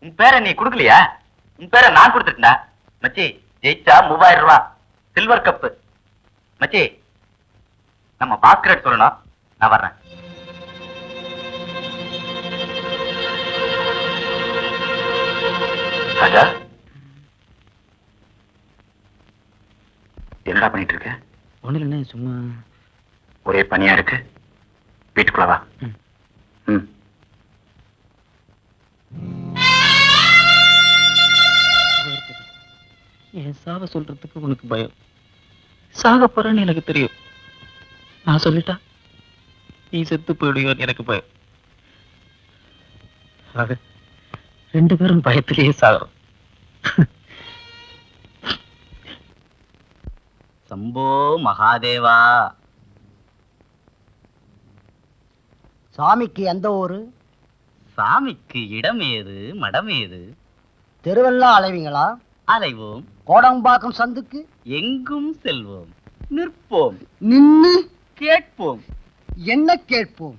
உன் பேரை நீ குடுக்கலையா? உன் பேரை நான் கொடுத்துட்டா மச்சி. ஜெயிச்சா 3000 ரூபாய் சில்வர் கப்பு. மச்சி நம்ம பாஸ்கரட் சொல்லணும். நான் வர்றேன். ராஜா, என்னடா பண்ணிட்டு இருக்க? ஒண்ணு இல்லைண்ணே, சும்மா. ஒரே பனியா இருக்கு, வீட்டுக்குள்ள வா. என் சாவ சொல்றதுக்கு உனக்கு பயம். சாக போறேன்னு எனக்கு தெரியும். நான் சொல்லிட்டா நீ செத்து போயிடுவோன்னு எனக்கு பயம். ஆக 2 பேரும் பயத்திலேயே சாகிறோம். சம்போ மகாதேவா. சாமிக்கு எந்த ஊரு? சாமிக்கு இடம் ஏது மடம் ஏது? தெருவெல்லாம் அலைவீங்களா? அலைவோம். கோடம்பாக்கம் சந்துக்கு எங்கும் செல்வோம். நிற்போம். நின்னு கேட்போம். என்ன கேட்போம்?